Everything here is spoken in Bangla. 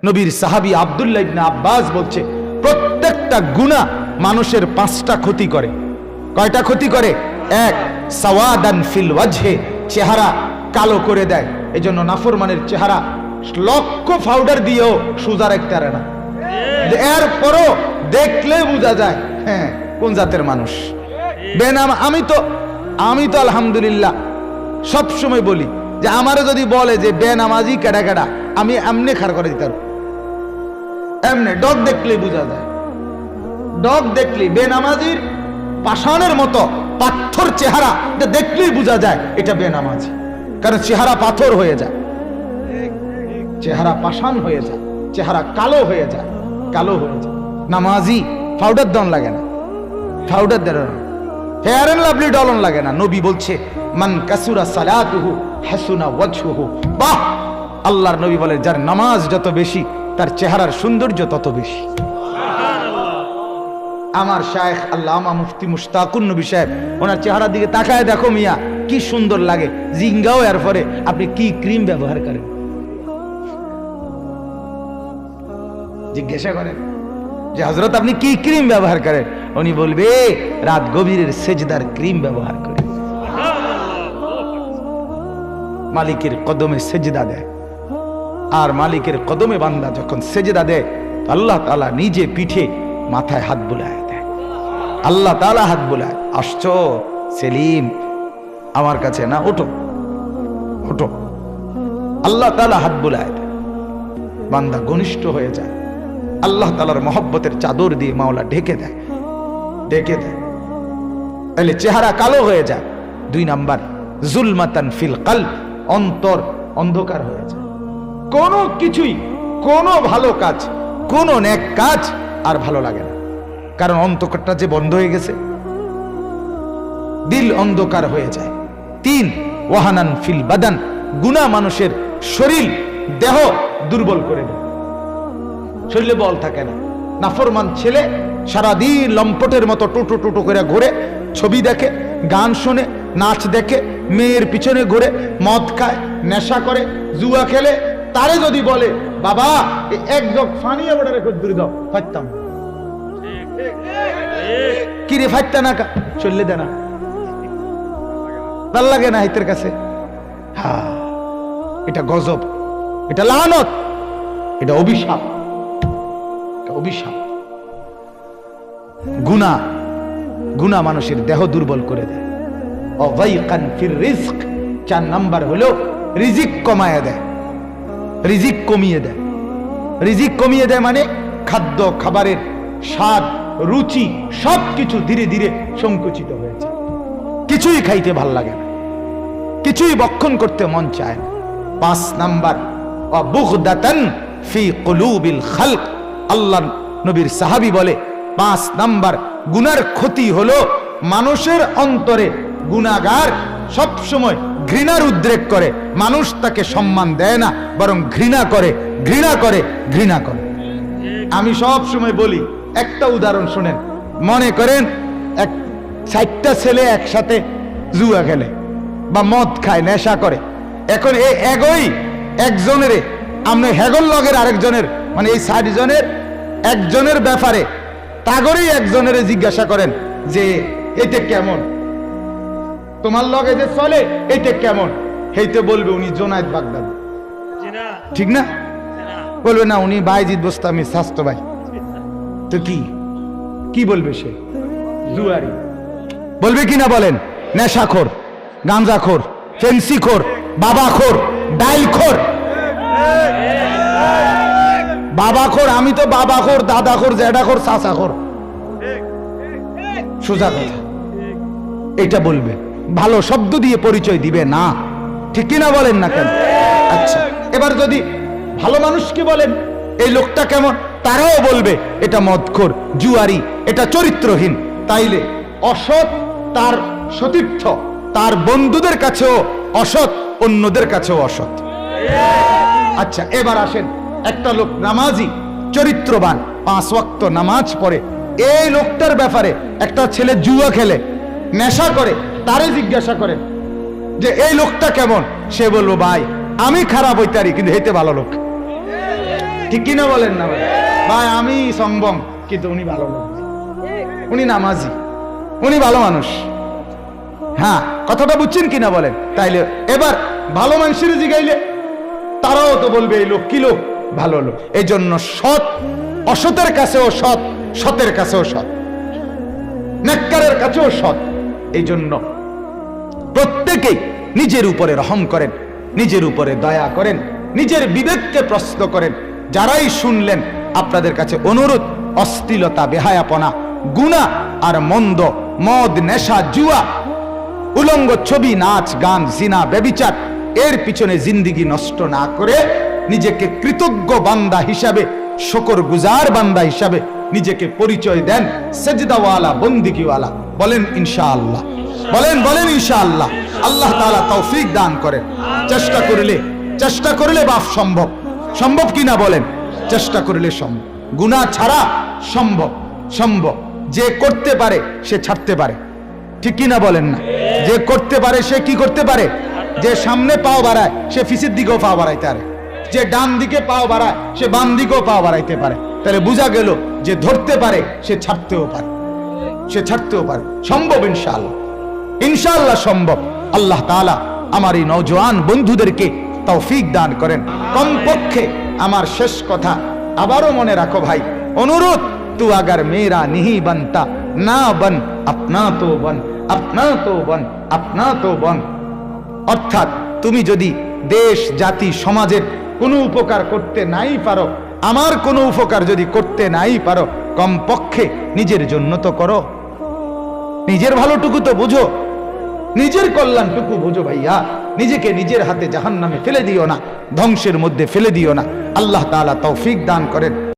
নবীর সাহাবী আব্দুল্লাহ ইবনে আব্বাস বলছে, প্রত্যেকটা গুনাহ মানুষের 5টা ক্ষতি করে। কয়টা ক্ষতি করে? 1, সাওয়াদান ফিল ওয়াজহে, চেহারা কালো করে দেয়। এজন্য নাফরমানের চেহারা লক্ষ পাউডার দিয়েও সোজা রাখতে পারে না, এরপরও দেখলে বোঝা যায় হ্যাঁ কোন জাতের মানুষ। বেনাম আমি তো আলহামদুলিল্লাহ সব সময় বলি যে আমারে যদি বলে যে বেনামাজি কেডা কেডা, আমি এমনি খাড় করে দিতাম। এমনি ডগ দেখলেই বোঝা যায়, ডগ দেখলে বেনামাজির পাষাণের মতো পাথর চেহারা দেখলেই বোঝা যায় এটা বেনামাজি, কারণ চেহারা পাথর হয়ে যায়, চেহারা পাষাণ হয়ে যায়, চেহারা কালো হয়ে যায়, কালো হয়ে যায়। নামাজি পাউডার দন লাগে না, পাউডার দেন না, ফেয়ার এন্ড লাভলি ডলন লাগে না। নবী বলছে মান কাসুরা সালাতুহু হাসুনা ওয়াজহুহু। বাহ, আল্লাহর নবী বলে যার নামাজ যত বেশি তার চেহারার সৌন্দর্য তত বেশি। আমার শায়েখ আল্লামা মুফতি মুশতাকুন নবী সাহেব, ওনার চেহারার দিকে তাকায় দেখো মিয়া কি সুন্দর লাগে, জিঙ্গাও এরপরে আপনি কি ক্রিম ব্যবহার করেন জিজ্ঞাসা করেন যে হযরত আপনি কি ক্রিম ব্যবহার করেন, উনি বলবে রাত গভীরের সেজদার ক্রিম ব্যবহার করে। মালিকের কদমে সেজদা দেয়, আর মালিকের কদমে বান্দা যখন সেজদা দেয় আল্লাহ তাআলা নিজে পিঠে মাথায় হাত বুলায় দেয়। আল্লাহ তাআলা হাত বুলায়, আসছো সেলিম আমার কাছে না, ওঠো ওঠো। আল্লাহ তাআলা হাত বুলায় দেয়, বান্দা ঘনিষ্ঠ হয়ে যায়। আল্লাহ তাআলার মহব্বতের চাদর দিয়ে মাওলা ঢেকে দেয়, ঢেকে দেয়। তাহলে চেহারা কালো হয়ে যায়। 2 নাম্বার জুলমাতান ফিল কলব, অন্তর অন্ধকার হয়ে যায়। কোনো কিছুই, কোনো ভালো কাজ, কোনো নেক কাজ আর ভালো লাগে না, কারণ অন্তরটা যে বন্ধ হয়ে গেছে, দিল অন্ধকার হয়ে যায়। 3 ওয়াহানান ফিল বাদান, গুনাহ মানুষের শরীর দেহ দুর্বল করে দেয়, শরীরে বল থাকে না। নাফরমান ছেলে সারাদিন লম্পটের মতো টোটো টোটো করে ঘুরে, ছবি দেখে, গান শোনে, নাচ দেখে, মেয়ের পিছনে ঘুরে, মদ খায়, নেশা করে, জুয়া খেলে, তারে যদি বলে বাবা এক জগ ফানি আবার রেখে দূরে দাও, ফাইতাম কি রে ফাইতা না চললে দে না, ভাল লাগে না হাইতের কাছে। হ্যাঁ, এটা গজব, এটা লানত, এটা অভিশাপ, অভিশাপ। গুনাহ, গুনাহ মানুষের দেহ দুর্বল করে দেয়। অযায়কান ফির রিজক, 4 নাম্বার হলো রিজিক কমায় দেয়, রিজিক কমিয়ে দেয়। রিজিক কমিয়ে দেয় মানে খাদ্য খাবারের স্বাদ রুচি সবকিছু ধীরে ধীরে সংকুচিত হয়ে যায়, কিছুই খাইতে ভাল লাগে না, কিছুই ভক্ষণ করতে মন চায় না। 5 নাম্বার অবুগদাতান ফি কুলুবিল খালক, আল্লাহ নবীর সাহাবী বলে 5 নাম্বার গুনার ক্ষতি হলো মানুষের অন্তরে গুনাহগার সব সময় ঘৃণার উদ্রেক করে, মানুষ তাকে সম্মান দেয় না, বরং ঘৃণা করে, ঘৃণা করে, ঘৃণা করে। আমি সব সময় বলি, একটা উদাহরণ শুনেন। মনে করেন 60টা ছেলে একসাথে জুয়া খেলে বা মদ খায়, নেশা করে। এখন এই একই একজনের আপনি হেগল লগের আরেকজনের, মানে এই 60 জনের একজনের ব্যাপারে তাগরেই একজনের জিজ্ঞাসা করেন যে এটা কেমন, তোমার লগে যে চলে এটা কেমন, হেইতে বলবে উনি জোনায়েদ বাগদাদি, ঠিক না? বলবে না উনি বাইজিদ বোস্তামি স্বাস্থ্য ভাই। তো কি বলবে সে? জুয়ারি বলবে কিনা বলেন? নেশাখোর, গাঁজাখোর, ফেন্সিখোর, বাবাখোর, ডাইলখোর। বাবাখোর, আমি তো বাবাখোর, দাদাখোর, জ্যাঠাখোর, চাচাখোর, সোজা কথা। এটা বলবে, ভালো শব্দ দিয়ে পরিচয় দিবে না, ঠিক কিনা বলেন না কেন? আচ্ছা, এবার যদি ভালো মানুষকে বলেন এই লোকটা কেমন, তারাও বলবে এটা মদখোর, জুয়ারি, এটা চরিত্রহীন। তাইলে অসৎ তার সতীর্থ, তার বন্ধুদের কাছেও অসৎ, অন্যদের কাছেও অসৎ। আচ্ছা, এবার আসেন, একটা লোক নামাজি, চরিত্রবান, 5 ওয়াক্ত নামাজ পড়ে, এই লোকটার ব্যাপারে একটা ছেলে জুয়া খেলে, নেশা করে, তারে জিজ্ঞাসা করেন যে এই লোকটা কেমন, সে বলবো ভাই আমি খারাপ হইতারি কিন্তু হেতে ভালো লোক। ঠিক কিনা বলেন না ভাই? আমি সংবং, কিন্তু উনি ভালো লোক, উনি নামাজি, উনি ভালো মানুষ। হ্যাঁ, কথাটা বুঝছেন কিনা বলেন? তাইলে এবার ভালো মানুষের জিগাইলে তারাও তো বলবে এই লোক কি লোক, ভালো লোক। এই জন্য সৎ অসতের কাছেও সৎ, সতের কাছেও সৎ, নেককারের কাছেও সৎ। এই জন্য প্রত্যেকেই নিজের উপরে রহম করেন, নিজের উপরে দয়া করেন, নিজের বিবেককে প্রশ্ন করেন। যারাই শুনলেন, আপনাদের কাছে অনুরোধ, অশ্লীলতা, বেহায়াপনা, গুনাহ আর মন্দ, মদ, নেশা, জুয়া, উলঙ্গ ছবি, নাচ, গান, জিনা, ব্যভিচার, এর পিছনে জিন্দিগি নষ্ট না করে নিজেকে কৃতজ্ঞ বান্দা হিসাবে, শুকরগুজার বান্দা হিসাবে নিজেকে পরিচয় দেন, সেজদাওয়ালা, বন্দিগিওয়ালা। বলেন ইনশাআল্লাহ, বলেন বলেন ইনশাআল্লাহ। আল্লাহ তাআলা তৌফিক দান করেন। চেষ্টা করলে বাপ সম্ভব, সম্ভব কিনা বলেন? চেষ্টা করলে সম্ভব, গুনাহ ছাড়া সম্ভব, সম্ভব। যে করতে পারে সে ছাড়তে পারে, ঠিক কিনা বলেন না? যে করতে পারে সে কি করতে পারে? যে সামনে পাও বাড়ায় সে পিছের দিকেও পাও বাড়াইতে পারে, যে ডান দিকে পাও বাড়ায় সে বাম দিকেও পাও বাড়াইতে পারে। তাহলে বোঝা গেল যে ধরতে পারে সে ছাড়তেও পারে, সে ছাড়তেও পারে। সম্ভব ইনশাআল্লাহ, ইনশাআল্লাহ সম্ভব। আল্লাহ তাআলা আমার এই নওজোয়ান বন্ধুদেরকে তৌফিক দান করেন। কমপক্ষে আমার শেষ কথা আবারও মনে রাখো ভাই, অনুরোধ, তু আগার মেরা নিহি বনতা না বন, আপনা তো বন, আপনা তো বন, আপনা তো বন। অর্থাৎ তুমি যদি দেশ, জাতি, সমাজের কোনো উপকার করতে নাই পারো, আমার কোনো উপকার যদি করতে নাই পারো, কমপক্ষে নিজের জন্য তো করো। নিজের ভালোটুকু তো বুঝো, নিজের কল্যাণটুকু বুঝো ভাইয়া। নিজেকে নিজের হাতে জাহান্নামে ফেলে দিও না, ধ্বংসের মধ্যে ফেলে দিও না। আল্লাহ তাআলা তৌফিক দান করেন।